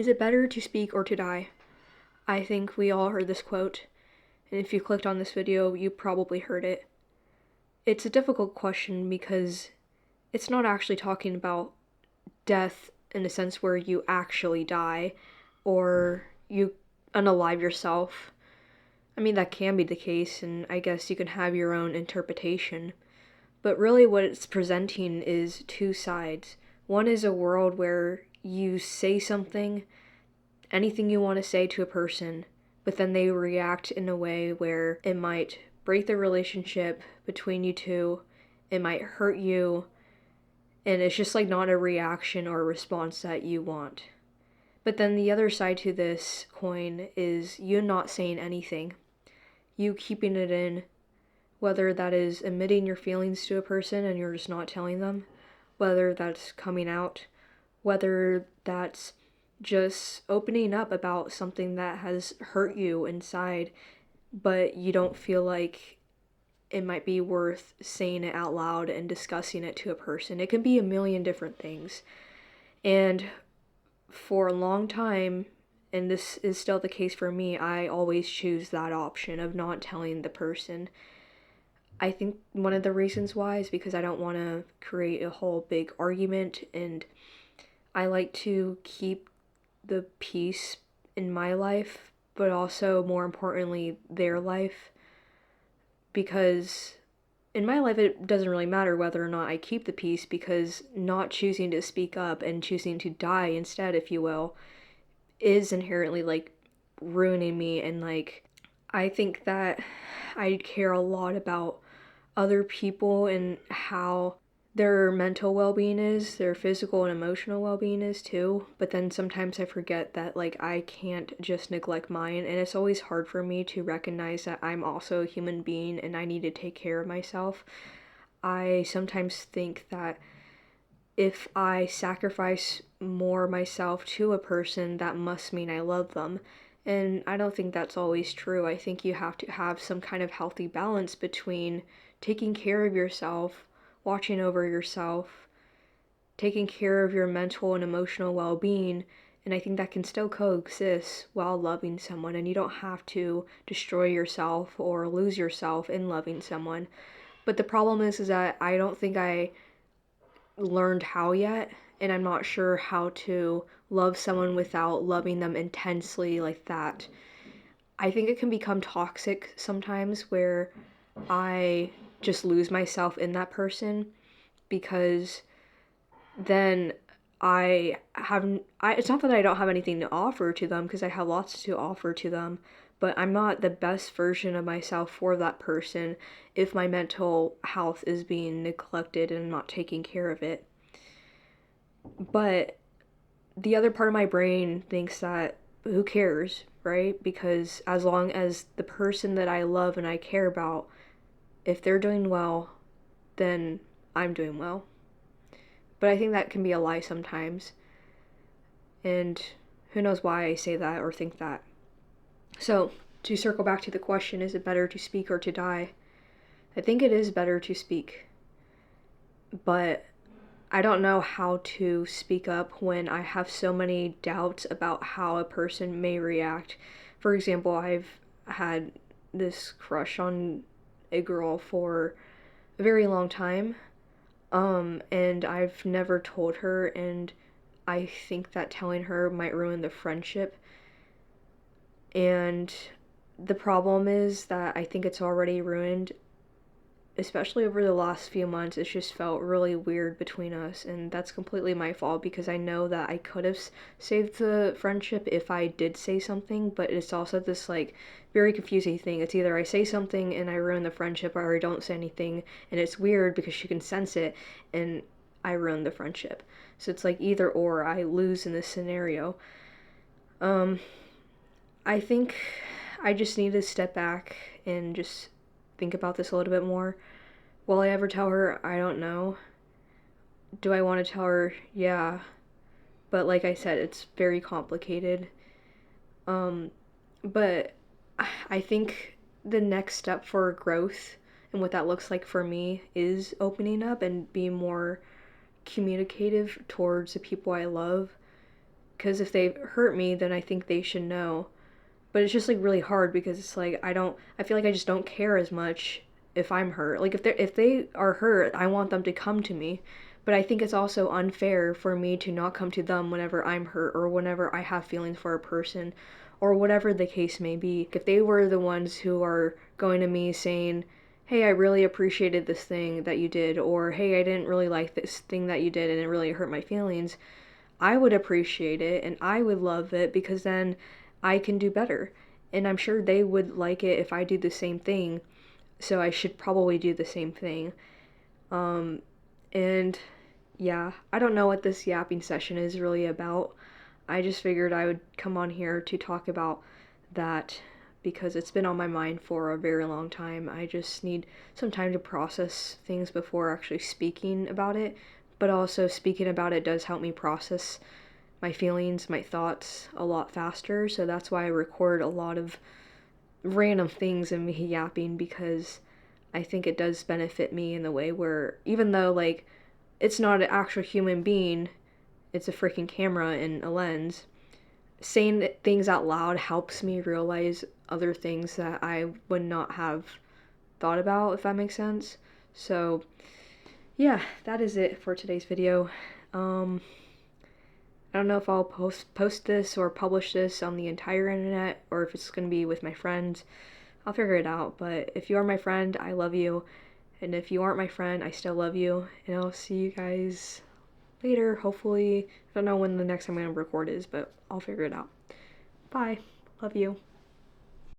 Is it better to speak or to die? I think we all heard this quote, and if you clicked on this video, you probably heard it. It's a difficult question because it's not actually talking about death in a sense where you actually die or you unalive yourself. I mean, that can be the case, and I guess you can have your own interpretation. But really, what it's presenting is two sides. One is a world where you say something, anything you want to say to a person, but then they react in a way where it might break the relationship between you two, it might hurt you, and it's just like not a reaction or a response that you want. But then the other side to this coin is you not saying anything, you keeping it in, whether that is admitting your feelings to a person and you're just not telling them, whether that's coming out, whether that's just opening up about something that has hurt you inside, but you don't feel like it might be worth saying it out loud and discussing it to a person. It can be a million different things. And for a long time, and this is still the case for me, I always choose that option of not telling the person. I think one of the reasons why is because I don't want to create a whole big argument, and I like to keep the peace in my life, but also more importantly, their life. Because in my life, it doesn't really matter whether or not I keep the peace, because not choosing to speak up and choosing to die instead, if you will, is inherently like ruining me. And like, I think that I care a lot about other people and how their mental well-being is, their physical and emotional well-being is too. But then sometimes I forget that like I can't just neglect mine, and it's always hard for me to recognize that I'm also a human being and I need to take care of myself. I sometimes think that if I sacrifice more myself to a person, that must mean I love them. And I don't think that's always true. I think you have to have some kind of healthy balance between taking care of yourself, watching over yourself, taking care of your mental and emotional well-being, and I think that can still coexist while loving someone, and you don't have to destroy yourself or lose yourself in loving someone. But the problem is that I don't think I learned how yet, and I'm not sure how to love someone without loving them intensely like that. I think it can become toxic sometimes where I just lose myself in that person, because then it's not that I don't have anything to offer to them, because I have lots to offer to them, but I'm not the best version of myself for that person if my mental health is being neglected and not taking care of it. But the other part of my brain thinks that who cares, right? Because as long as the person that I love and I care about, if they're doing well, then I'm doing well. But I think that can be a lie sometimes. And who knows why I say that or think that. So, to circle back to the question, is it better to speak or to die? I think it is better to speak. But I don't know how to speak up when I have so many doubts about how a person may react. For example, I've had this crush on a girl for a very long time, and I've never told her, and I think that telling her might ruin the friendship. And the problem is that I think it's already ruined, especially over the last few months. It's just felt really weird between us, and that's completely my fault, because I know that I could have saved the friendship if I did say something, but it's also this like very confusing thing. It's either I say something and I ruin the friendship, or I don't say anything and it's weird because she can sense it and I ruin the friendship. So it's like either or, I lose in this scenario. um I think I just need to step back and just think about this a little bit more. Will I ever tell her? I don't know. Do I want to tell her? Yeah. But like I said, it's very complicated. Um, but I think the next step for growth and what that looks like for me is opening up and being more communicative towards the people I love. because if they hurt me, then I think they should know. But it's just like really hard because it's like I feel like I just don't care as much if I'm hurt. Like if they are hurt, I want them to come to me. But I think it's also unfair for me to not come to them whenever I'm hurt or whenever I have feelings for a person or whatever the case may be. If they were the ones who are going to me saying, "Hey, I really appreciated this thing that you did," or "Hey, I didn't really like this thing that you did and it really hurt my feelings," I would appreciate it and I would love it because then I can do better. And I'm sure they would like it if I do the same thing. So I should probably do the same thing. And yeah, I don't know what this yapping session is really about. I just figured I would come on here to talk about that because it's been on my mind for a very long time. I just need some time to process things before actually speaking about it. But also, speaking about it does help me process my feelings, my thoughts a lot faster. So that's why I record a lot of random things and me yapping because I think it does benefit me in the way where even though like it's not an actual human being, it's a freaking camera and a lens. Saying things out loud helps me realize other things that I would not have thought about, if that makes sense. So, yeah, that is it for today's video. I don't know if I'll post this or publish this on the entire internet or if it's going to be with my friends. I'll figure it out, but if you are my friend, I love you. And if you aren't my friend, I still love you. And I'll see you guys later, hopefully. I don't know when the next time I'm going to record is, but I'll figure it out. Bye. Love you.